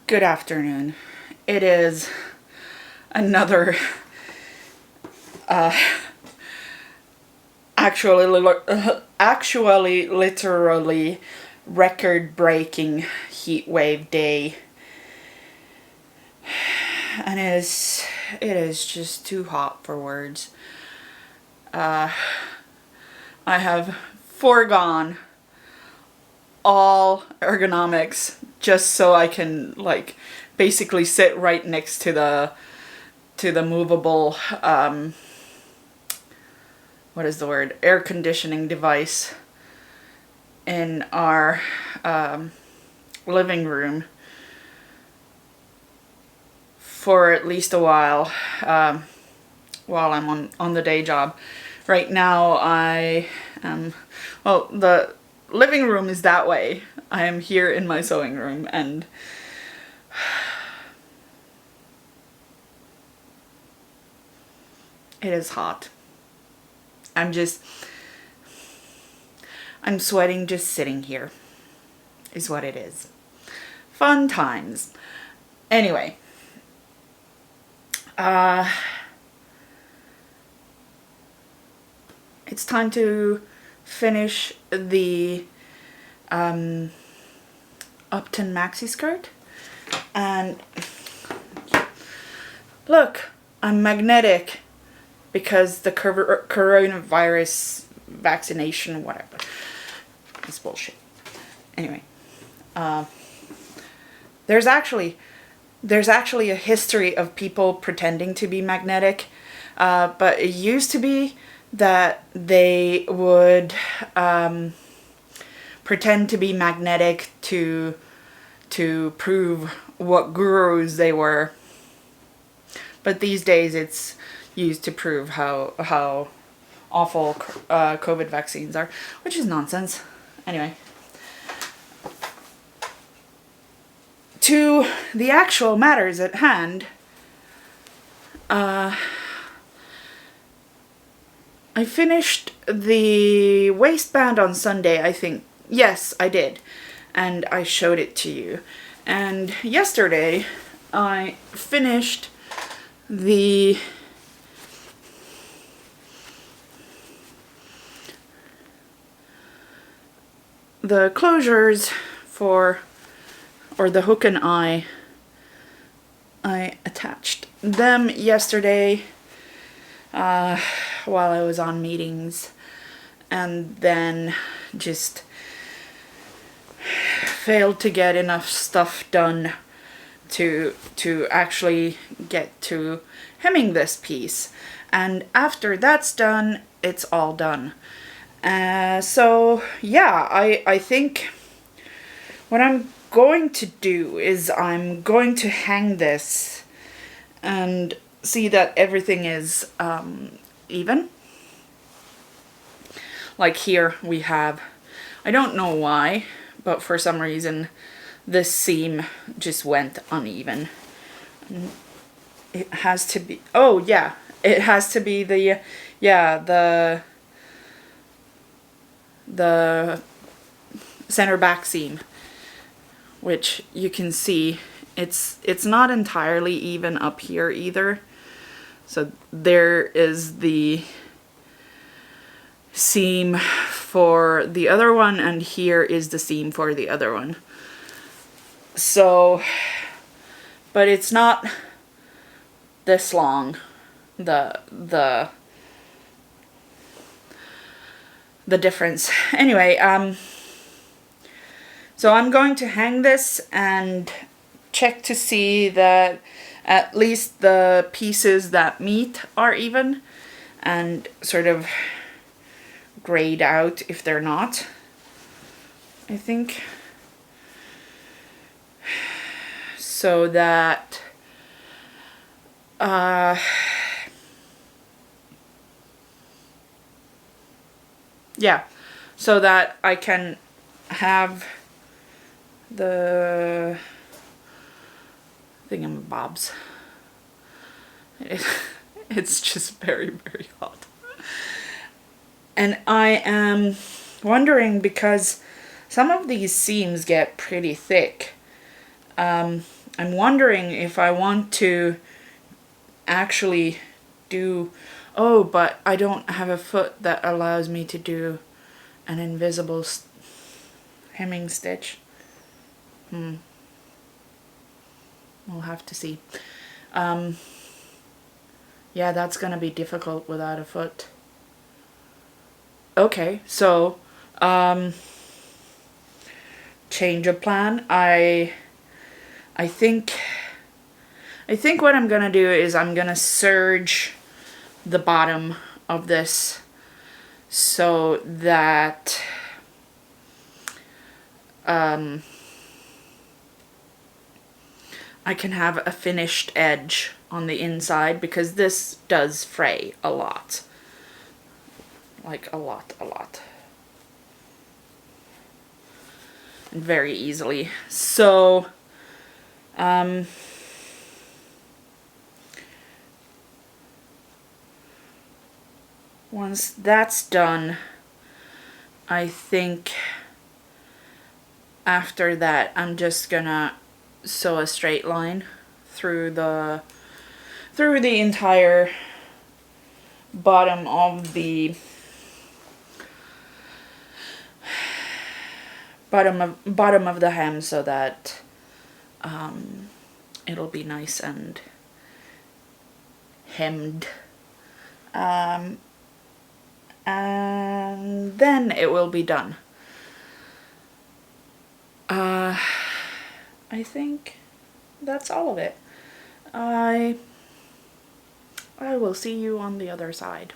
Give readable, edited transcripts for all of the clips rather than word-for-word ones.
Good afternoon. It is another actually literally record-breaking heat wave day, and it is just too hot for words. I have foregone all ergonomics just so I can basically sit right next to the movable what is the word, air conditioning device in our living room for at least a while I'm on the day job. Right now I am, well, the living room is that way. I am here in my sewing room and it is hot. I'm sweating just sitting here is what it is. Fun times. Anyway, it's time to finish the Upton maxi skirt. And look, I'm magnetic because the coronavirus vaccination, whatever. It's bullshit. Anyway, there's actually a history of people pretending to be magnetic, but it used to be that they would pretend to be magnetic to prove what gurus they were. But these days it's used to prove how awful COVID vaccines are, which is nonsense. Anyway, to the actual matters at hand, I finished the waistband on Sunday, I think. Yes, I did. And I showed it to you. And yesterday, I finished the closures or the hook and eye. I attached them yesterday while I was on meetings, and then just failed to get enough stuff done to actually get to hemming this piece. And after that's done, it's all done. So yeah, I think what I'm going to do is I'm going to hang this and see that everything is even. Like here we have, I don't know why, but for some reason this seam just went uneven. It has to be, oh yeah, it has to be the center back seam, which you can see it's not entirely even up here either. So there is the seam for the other one, and here is the seam for the other one. So, but it's not this long, the difference. Anyway, so I'm going to hang this and check to see that at least the pieces that meet are even, and sort of grayed out if they're not, I think. So that yeah, so that I can have the thingamabobs. It's just very, very hot. And I am wondering, because some of these seams get pretty thick, I'm wondering if I want to actually do, oh, but I don't have a foot that allows me to do an invisible hemming stitch. We'll have to see. Yeah, that's gonna be difficult without a foot. Okay, so change of plan. I think what I'm gonna do is I'm gonna serge the bottom of this so that I can have a finished edge on the inside, because this does fray a lot. Like a lot. And very easily. So, once that's done, I think after that I'm just gonna sew a straight line through the entire bottom of the bottom of the hem, so that it'll be nice and hemmed, and then it will be done. I think that's all of it. I will see you on the other side.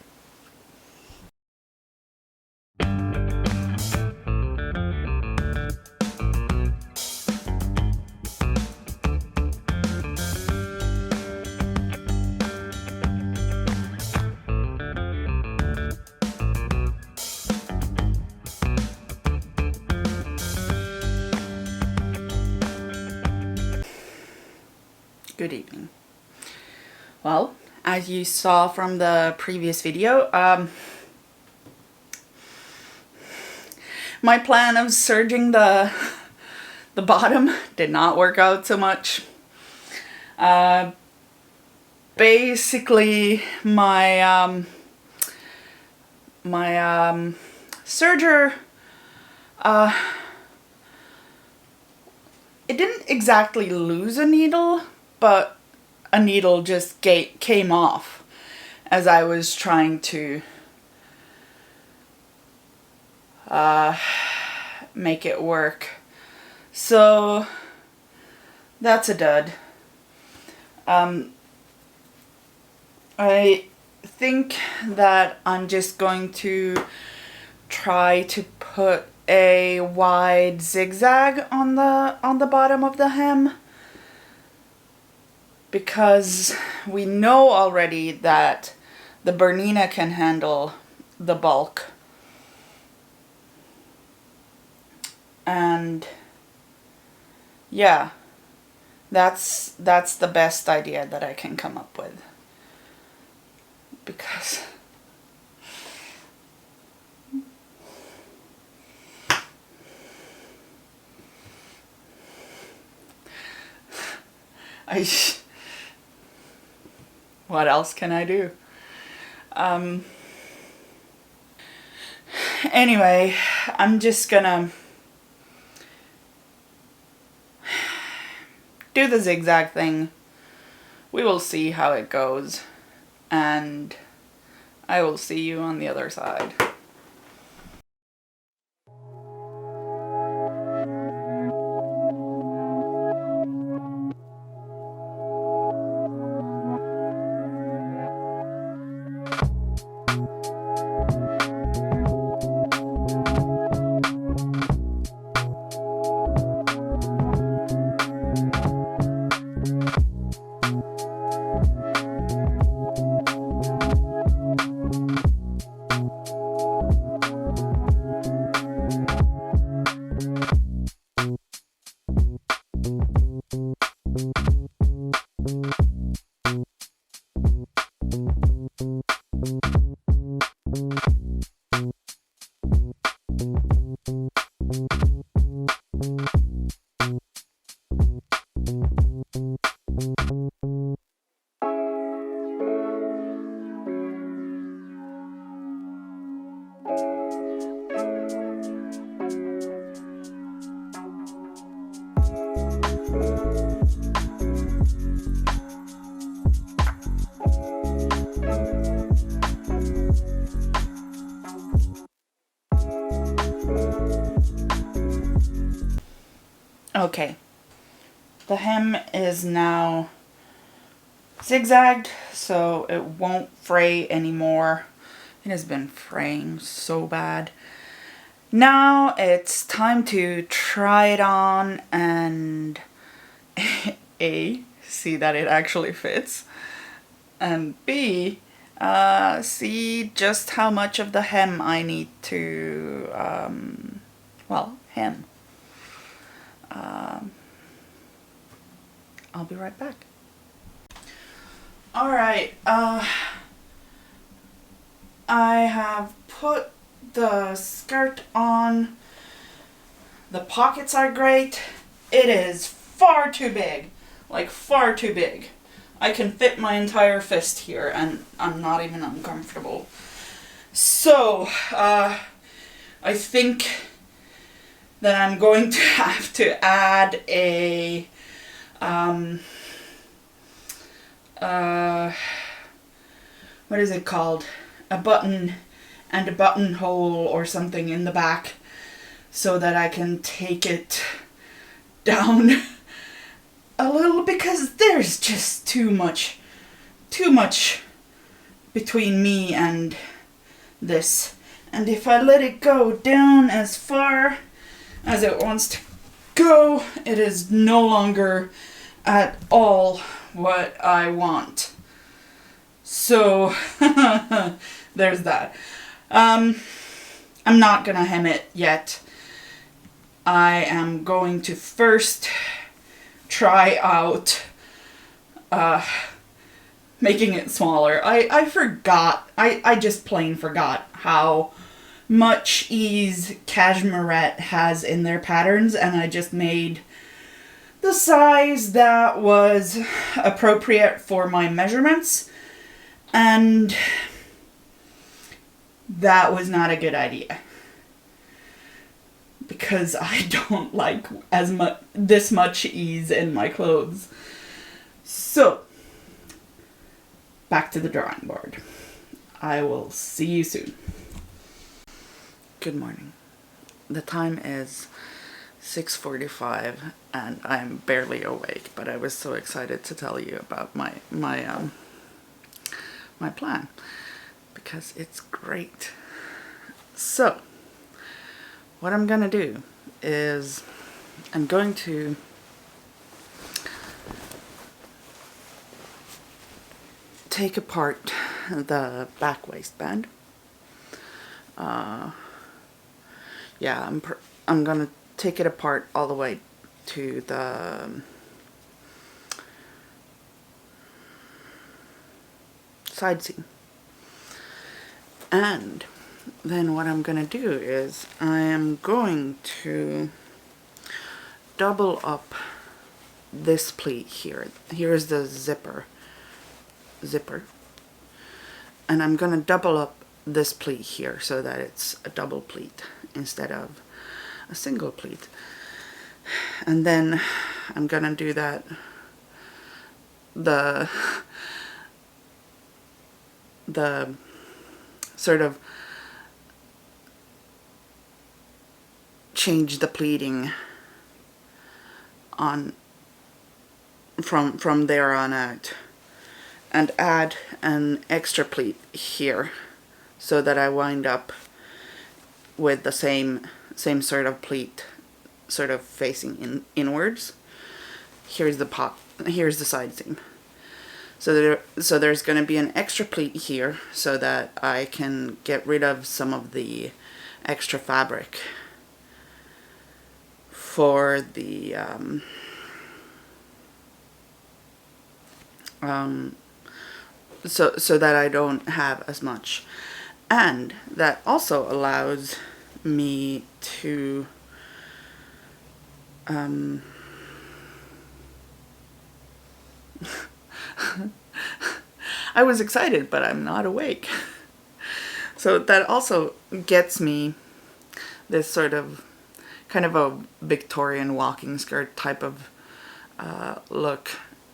Good evening. Well, as you saw from the previous video, my plan of serging the bottom did not work out so much. Basically, my serger, it didn't exactly lose a needle, but a needle just came off as I was trying to make it work. So that's a dud. I think that I'm just going to try to put a wide zigzag on the bottom of the hem, because we know already that the Bernina can handle the bulk. And yeah, that's the best idea that I can come up with. Because what else can I do? Anyway, I'm just gonna do the zigzag thing. We will see how it goes, and I will see you on the other side. Okay, the hem is now zigzagged, so it won't fray anymore. It has been fraying so bad. Now it's time to try it on and A, see that it actually fits, and B, see just how much of the hem I need to, well, hem. I'll be right back. Alright, I have put the skirt on. The pockets are great. It is far too big, like far too big. I can fit my entire fist here and I'm not even uncomfortable. So, I think that I'm going to have to add a, what is it called? A button and a buttonhole or something in the back so that I can take it down a little, because there's just too much between me and this. And if I let it go down as far as it wants to go, it is no longer at all what I want. So there's that. I'm not gonna hem it yet. I am going to first try out making it smaller. I forgot. I just plain forgot how much ease Cashmerette has in their patterns, and I just made the size that was appropriate for my measurements, and that was not a good idea, because I don't like this much ease in my clothes. So, back to the drawing board. I will see you soon. Good morning. The time is 6:45 and I'm barely awake, but I was so excited to tell you about my plan, because it's great. So, what I'm gonna do is I'm going to take apart the back waistband. Yeah, I'm gonna take it apart all the way to the side seam. And then what I'm gonna do is I am going to double up this pleat here. Here's the zipper, and I'm gonna double up this pleat here so that it's a double pleat instead of a single pleat. And then I'm gonna do that, the sort of change the pleating on from there on out, and add an extra pleat here so that I wind up with the same sort of pleat sort of facing inwards. Here's the side seam. So there's going to be an extra pleat here so that I can get rid of some of the extra fabric for the so that I don't have as much. And that also allows me to I was excited, but I'm not awake. So that also gets me this sort of kind of a Victorian walking skirt type of look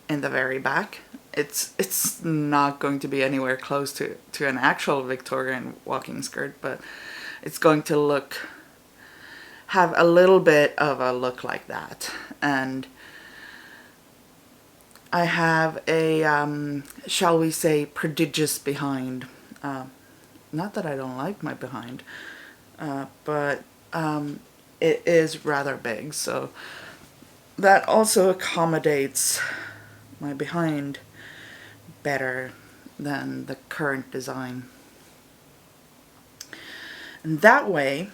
in the very back. It's not going to be anywhere close to an actual Victorian walking skirt, but it's going to have a little bit of a look like that. And I have a, shall we say, prodigious behind. Not that I don't like my behind, but it is rather big, so that also accommodates my behind better than the current design. And that way,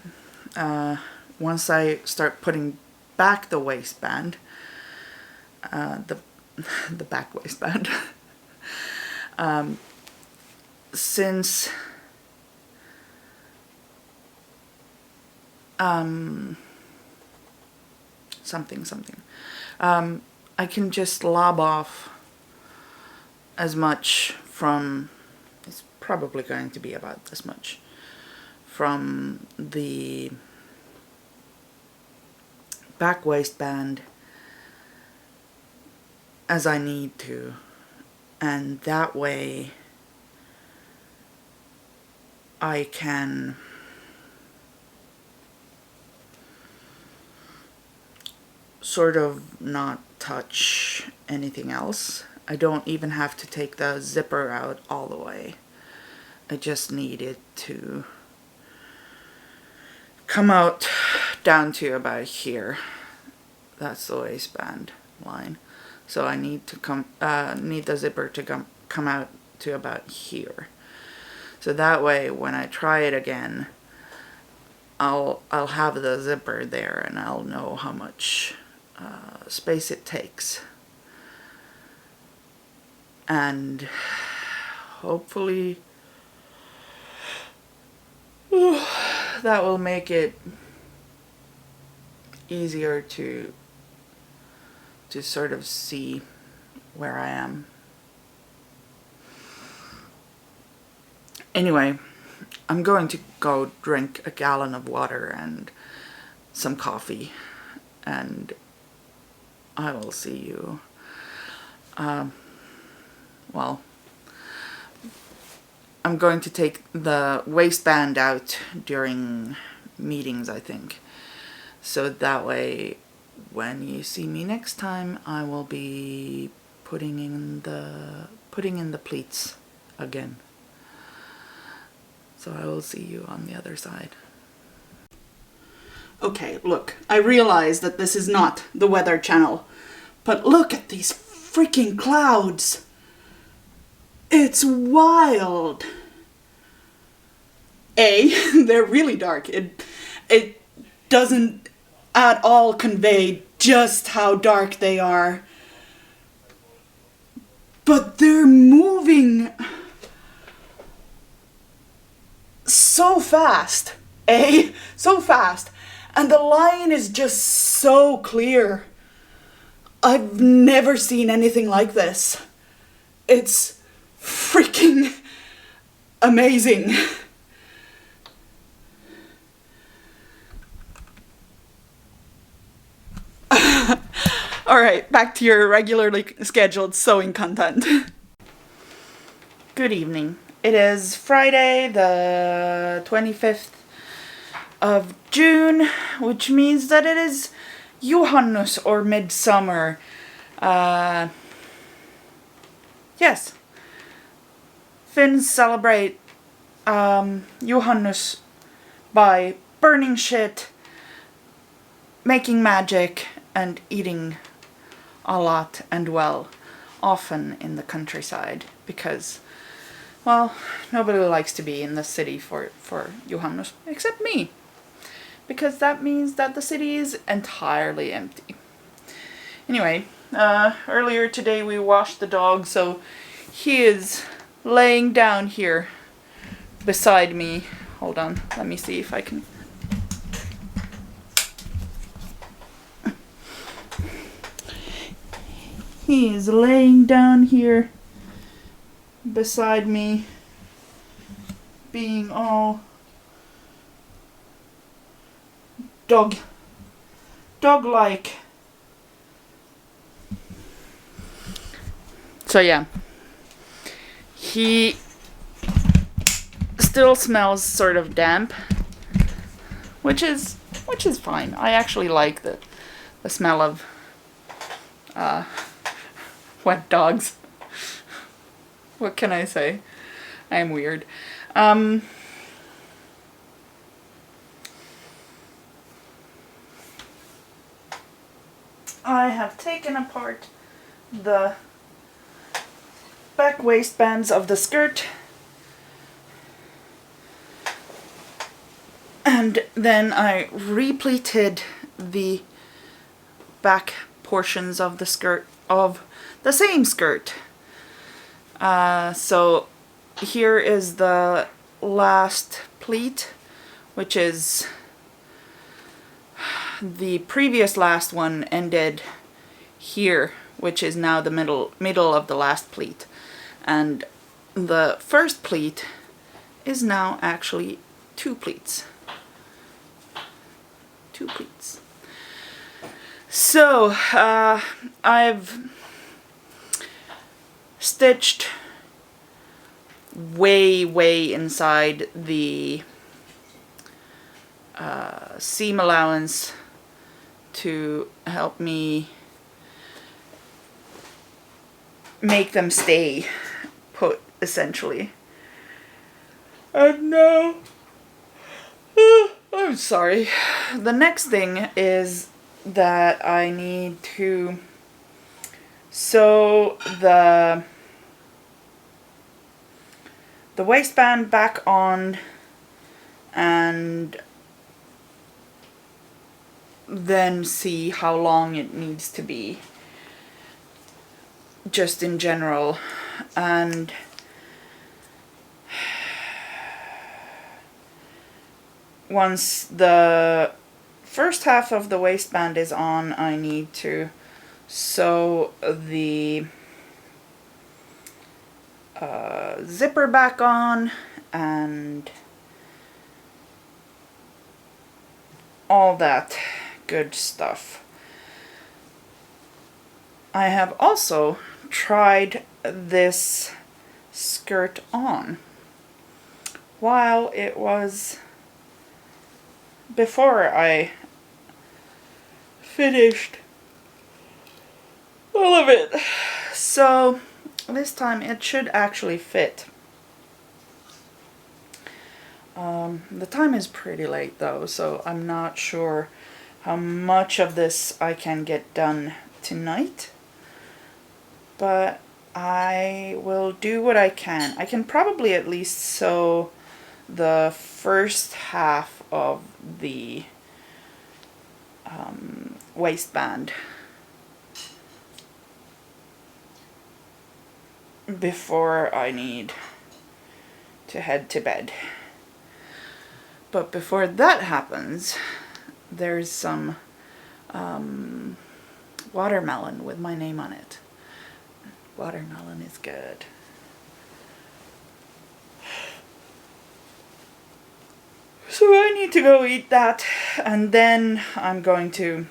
once I start putting back the waistband, the back waistband, since I can just lob off as much from, it's probably going to be about this much, from the back waistband as I need to, and that way I can sort of not touch anything else. I don't even have to take the zipper out all the way. I just need it to come out down to about here. That's the waistband line. So I need to need the zipper to come out to about here. So that way, when I try it again, I'll have the zipper there, and I'll know how much space it takes. And hopefully that will make it easier to sort of see where I am. Anyway, I'm going to go drink a gallon of water and some coffee, and I will see you. Well, I'm going to take the waistband out during meetings, I think. So that way, when you see me next time, I will be putting in the pleats again. So I will see you on the other side. Okay, look, I realize that this is not the Weather Channel, but look at these freaking clouds. It's wild. They're really dark. It doesn't at all convey just how dark they are. But they're moving so fast. So fast. And the line is just so clear. I've never seen anything like this. It's freaking amazing. Alright, back to your regularly scheduled sewing content. Good evening. It is Friday, the 25th of June, which means that it is Juhannus or Midsummer. Yes. Finns celebrate Juhannus by burning shit, making magic, and eating a lot and well, often in the countryside, because, well, nobody likes to be in the city for Juhannus, except me, because that means that the city is entirely empty. Anyway, earlier today we washed the dog, so he is laying down here beside me. Hold on, let me see if I can... He is laying down here beside me, being all dog-like. So yeah, he still smells sort of damp, which is which is fine. I actually like the smell of wet dogs. What can I say? I am weird. I have taken apart the back waistbands of the skirt, and then I repleated the back portions of the skirt, of the same skirt. So here is the last pleat, which is the previous last one ended here, which is now the middle of the last pleat, and the first pleat is now actually two pleats. So I've stitched way inside the seam allowance to help me make them stay put, essentially. And now, I'm sorry. The next thing is that I need to sew the waistband back on, and then see how long it needs to be, just in general. And once the first half of the waistband is on, I need to sew the zipper back on and all that good stuff. I have also tried this skirt on while it was, before I finished all of it. So this time it should actually fit. The time is pretty late though, so I'm not sure how much of this I can get done tonight, but I will do what I can. I can probably at least sew the first half of the waistband before I need to head to bed. But before that happens, there's some watermelon with my name on it. Watermelon is good. So I need to go eat that, and then I'm going to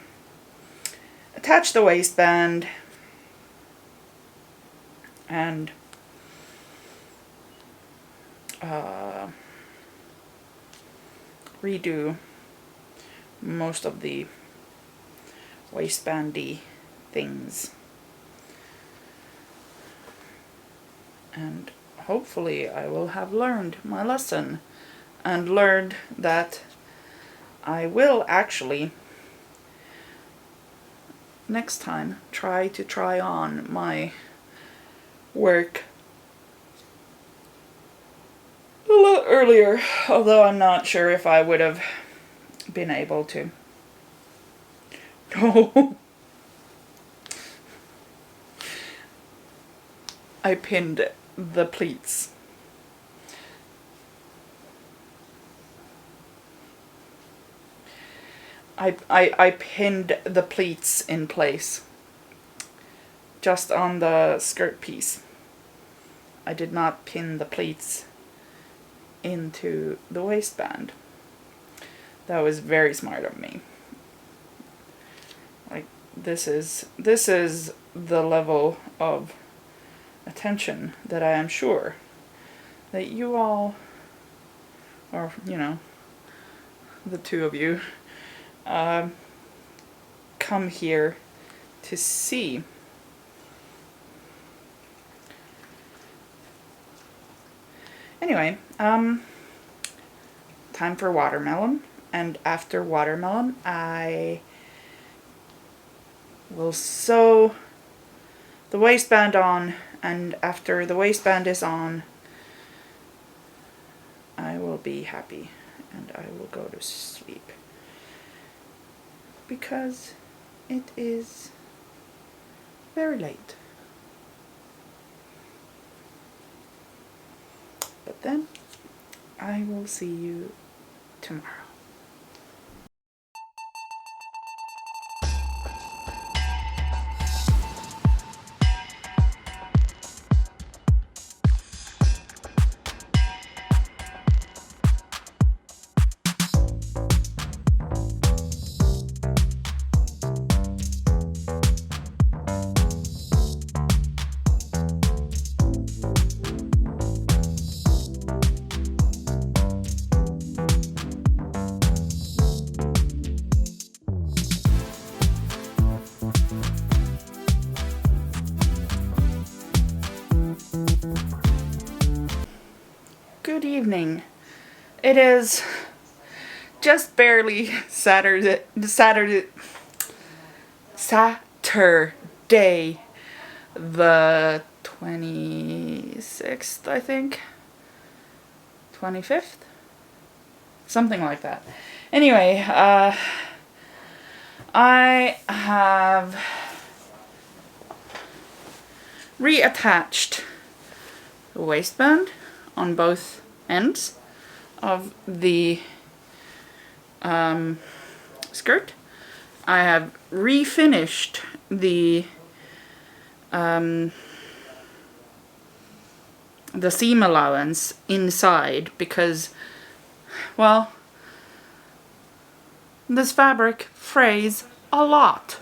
attach the waistband and redo most of the waistbandy things, and hopefully I will have learned my lesson and learned that I will actually next time try on my work a lot earlier, although I'm not sure if I would have been able to. No. I pinned the pleats. I pinned the pleats in place, just on the skirt piece. I did not pin the pleats into the waistband. That was very smart of me. Like, this is the level of attention that I am sure that you all, or you know, the two of you, come here to see. Anyway, time for watermelon, and after watermelon I will sew the waistband on, and after the waistband is on I will be happy and I will go to sleep, because it is very late. But then I will see you tomorrow. Good evening. It is just barely Saturday, the 26th, I think. 25th? Something like that. Anyway, I have reattached the waistband on both ends of the skirt. I have refinished the seam allowance inside because, well, this fabric frays a lot.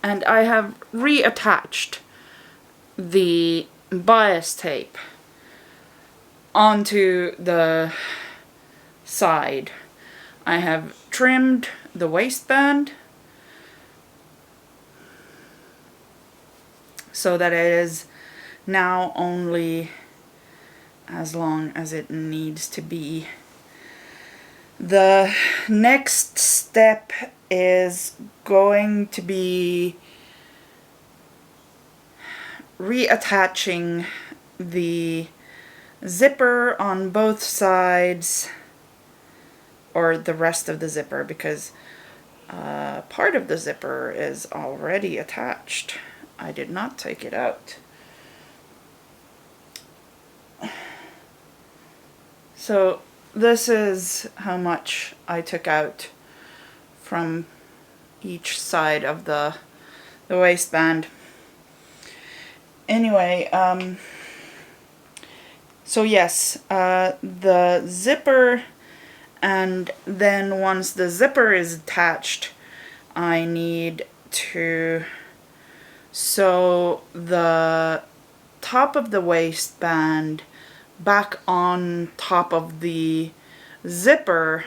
And I have reattached the bias tape onto the side. I have trimmed the waistband so that it is now only as long as it needs to be. The next step is going to be reattaching the zipper on both sides, or the rest of the zipper, because part of the zipper is already attached. I did not take it out. So this is how much I took out from each side of the waistband. Anyway, so yes, the zipper, and then once the zipper is attached, I need to sew the top of the waistband back on top of the zipper.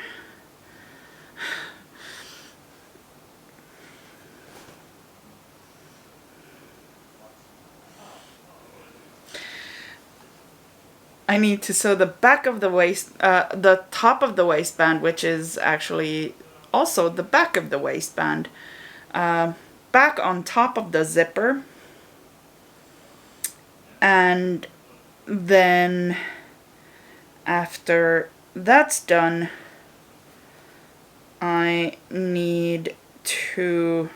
I need to sew the back of the the top of the waistband, which is actually also the back of the waistband, back on top of the zipper. And then after that's done, I need to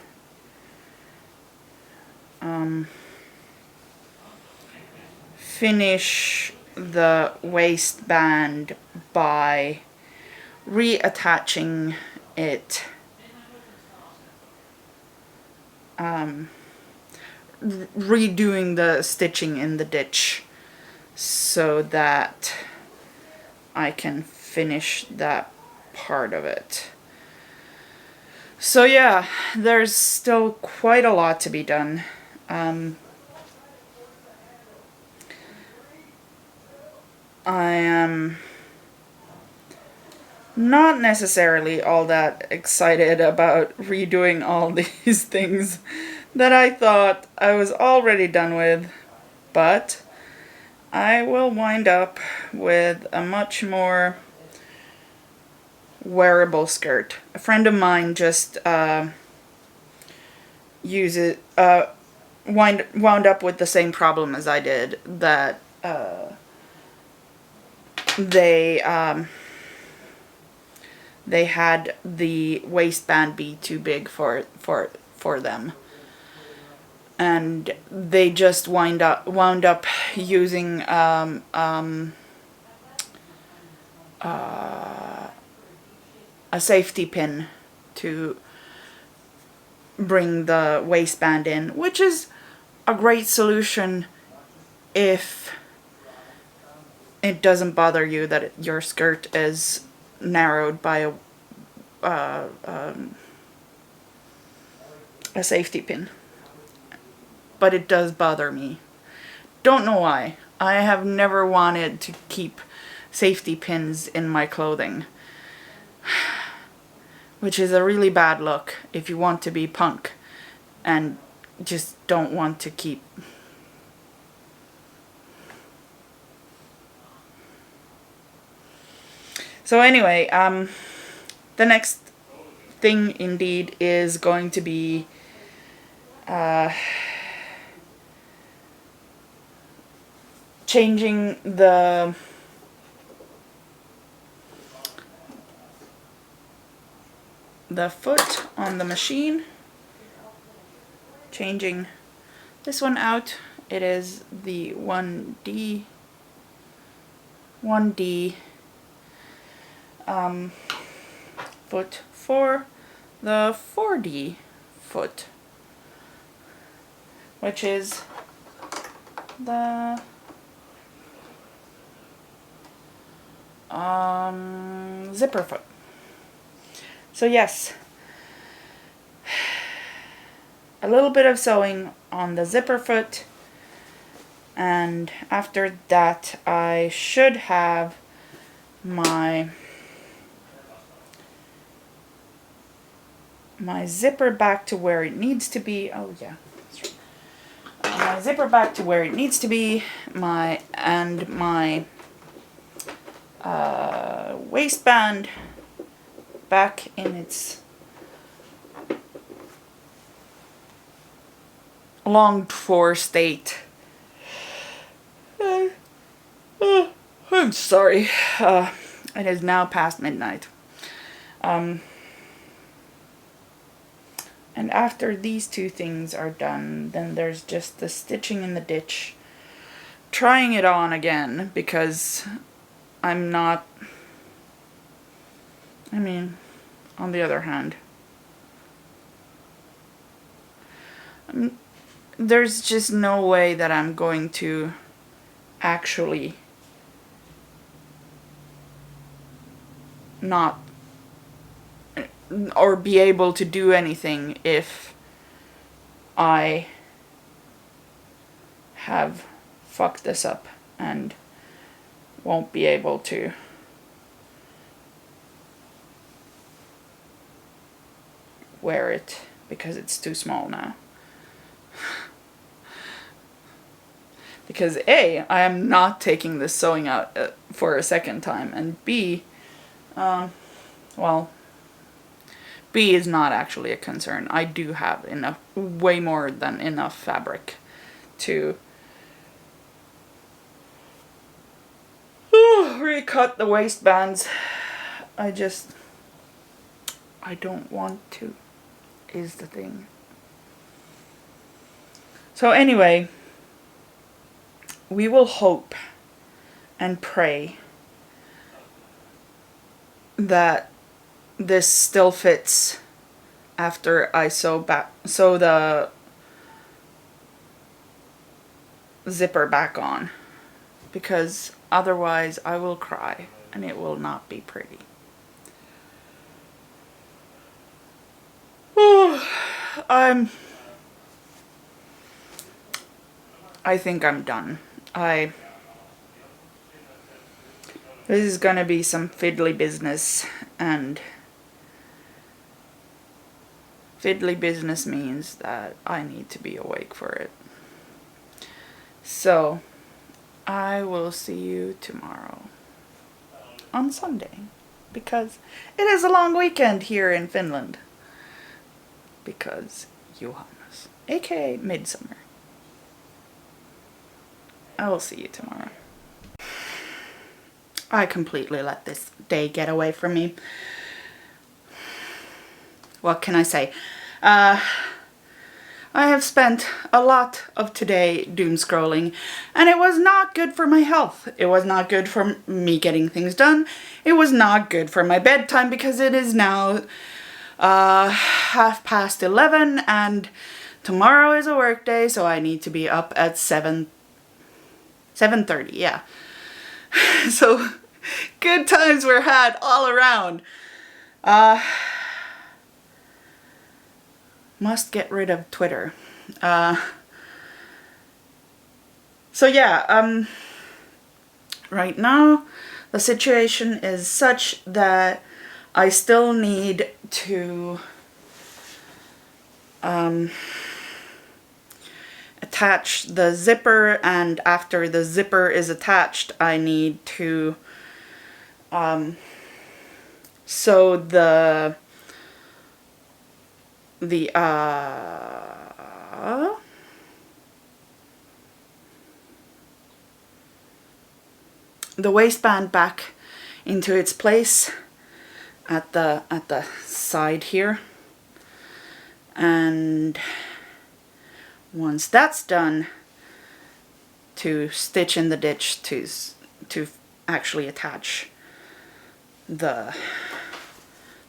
finish the waistband by reattaching it, redoing the stitching in the ditch so that I can finish that part of it. So yeah, there's still quite a lot to be done. I am not necessarily all that excited about redoing all these things that I thought I was already done with, but I will wind up with a much more wearable skirt. A friend of mine just wound up with the same problem as I did, that they had the waistband be too big for them, and they just wound up using a safety pin to bring the waistband in, which is a great solution if it doesn't bother you that your skirt is narrowed by a safety pin. But it does bother me. Don't know why. I have never wanted to keep safety pins in my clothing, which is a really bad look if you want to be punk and just don't want to keep. So anyway, the next thing indeed is going to be changing the foot on the machine, changing this one out. It is the 1D foot for the 4D foot, which is the zipper foot. So yes, a little bit of sewing on the zipper foot, and after that I should have my zipper back to where it needs to be. Oh yeah, that's right. My zipper back to where it needs to be. My waistband back in its longed for state. I'm sorry. It is now past midnight. And after these two things are done, then there's just the stitching in the ditch. Trying it on again, because I'm not... I mean, on the other hand, there's just no way that I'm going to actually not or be able to do anything if I have fucked this up and won't be able to wear it because it's too small now. Because A, I am not taking this sewing out for a second time, and B, well, B is not actually a concern. I do have enough, way more than enough fabric to recut the waistbands. I don't want to, is the thing. So anyway, we will hope and pray that this still fits after I sew the zipper back on, because otherwise I will cry and it will not be pretty. I think I'm done. This is gonna be some fiddly business, and fiddly business means that I need to be awake for it. So I will see you tomorrow on Sunday, because it is a long weekend here in Finland, because Johannes, aka Midsummer. I will see you tomorrow. I completely let this day get away from me. What can I say? I have spent a lot of today doom scrolling, and it was not good for my health. It was not good for me getting things done. It was not good for my bedtime, because it is now 11:30, and tomorrow is a work day, so I need to be up at 7:30, yeah. So good times were had all around. Must get rid of Twitter. So yeah, right now the situation is such that I still need to attach the zipper, and after the zipper is attached, I need to sew the waistband back into its place at the side here. And once that's done, to stitch in the ditch to actually attach the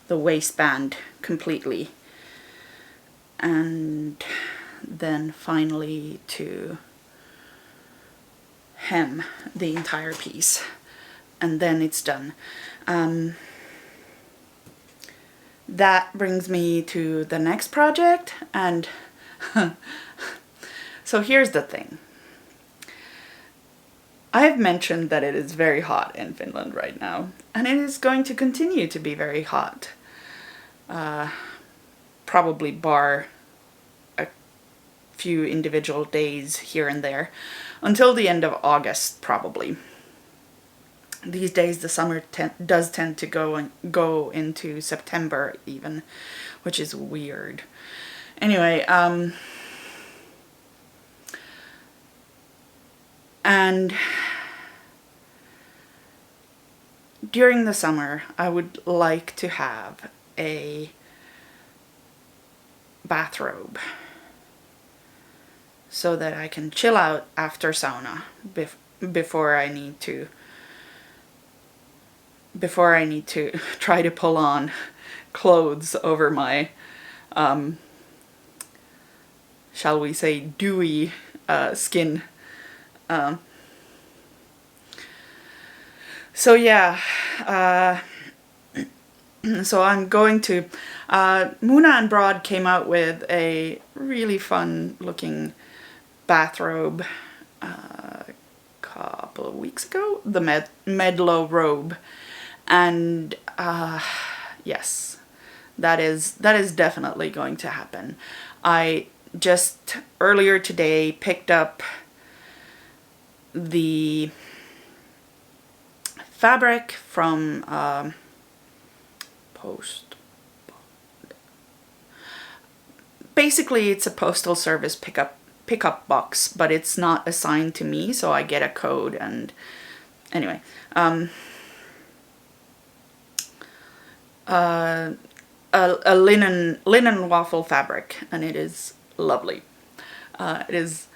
waistband completely, and then finally to hem the entire piece, and then it's done. That brings me to the next project, and so here's the thing. I've mentioned that it is very hot in Finland right now, and it is going to continue to be very hot. Probably bar a few individual days here and there, until the end of August probably. These days the summer does tend to go into September even, which is weird. Anyway, and during the summer I would like to have a bathrobe so that I can chill out after sauna before I need to try to pull on clothes over my shall we say dewy skin. So yeah, so I'm going to Muna and Broad came out with a really fun looking bathrobe a couple of weeks ago, the Medlow robe, and yes, that is definitely going to happen. I just earlier today picked up the fabric from basically it's a postal service pickup box, but it's not assigned to me, so I get a code. And anyway, a linen waffle fabric, and it is lovely. It is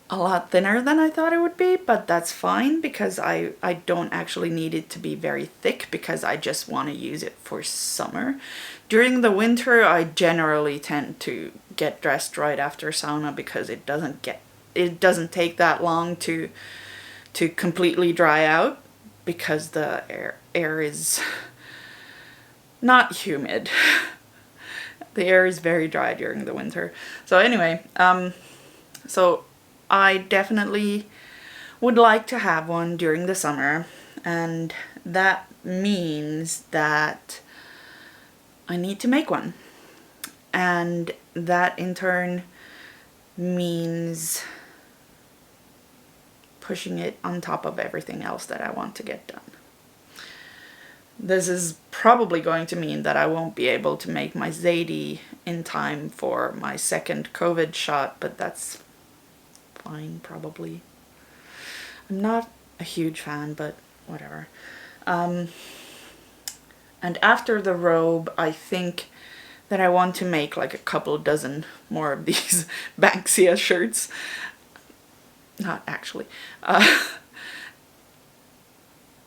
a lot thinner than I thought it would be, but that's fine, because I don't actually need it to be very thick, because I just want to use it for summer. During the winter I generally tend to get dressed right after sauna, because it doesn't take that long to completely dry out, because the air is not humid. The air is very dry during the winter. So anyway, so I definitely would like to have one during the summer, and that means that I need to make one. And that in turn means pushing it on top of everything else that I want to get done. This is probably going to mean that I won't be able to make my Zadie in time for my second COVID shot, but that's fine, probably. I'm not a huge fan, but whatever. And after the robe, I think that I want to make like a couple dozen more of these Banksia shirts. Not actually.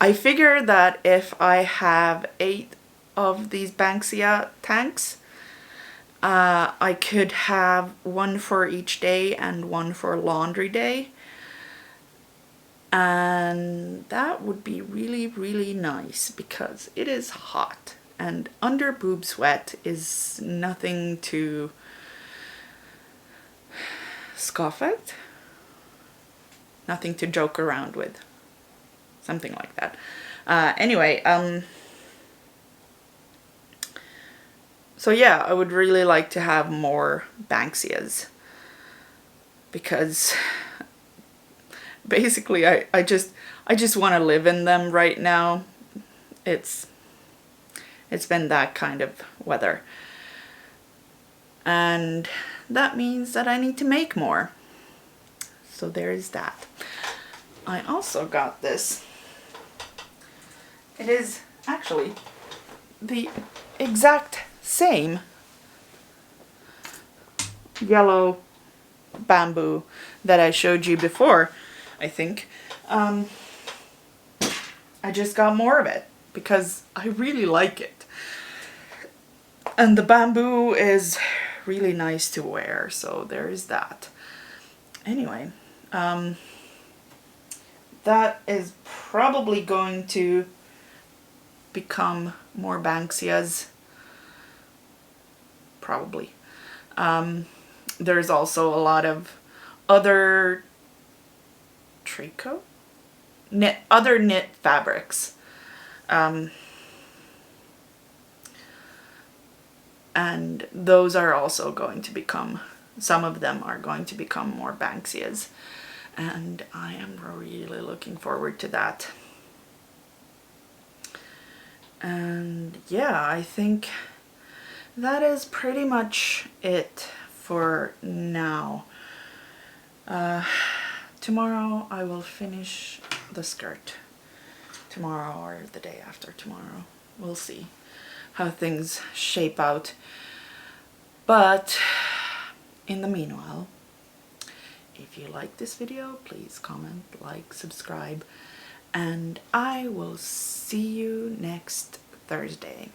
I figure that if I have 8 of these Banksia tanks, I could have one for each day and one for laundry day. And that would be really, really nice because it is hot. And under boob sweat is nothing to scoff at. Nothing to joke around with. Something like that. Anyway, so yeah, I would really like to have more Banksias. Because basically I just want to live in them right now. It's been that kind of weather. And that means that I need to make more. So there's that. I also got this. It is actually the exact same yellow bamboo that I showed you before, I think. I just got more of it because I really like it. And the bamboo is really nice to wear, so there is that. Anyway, that is probably going to become more Banksias. Probably. There's also a lot of other tricot? Other knit fabrics. And those are also going to become, some of them are going to become more Banksias. And I am really looking forward to that. And yeah, I think that is pretty much it for now. Tomorrow I will finish the skirt. Tomorrow or the day after tomorrow. We'll see how things shape out. But in the meanwhile, if you like this video, please comment, like, subscribe, and I will see you next Thursday.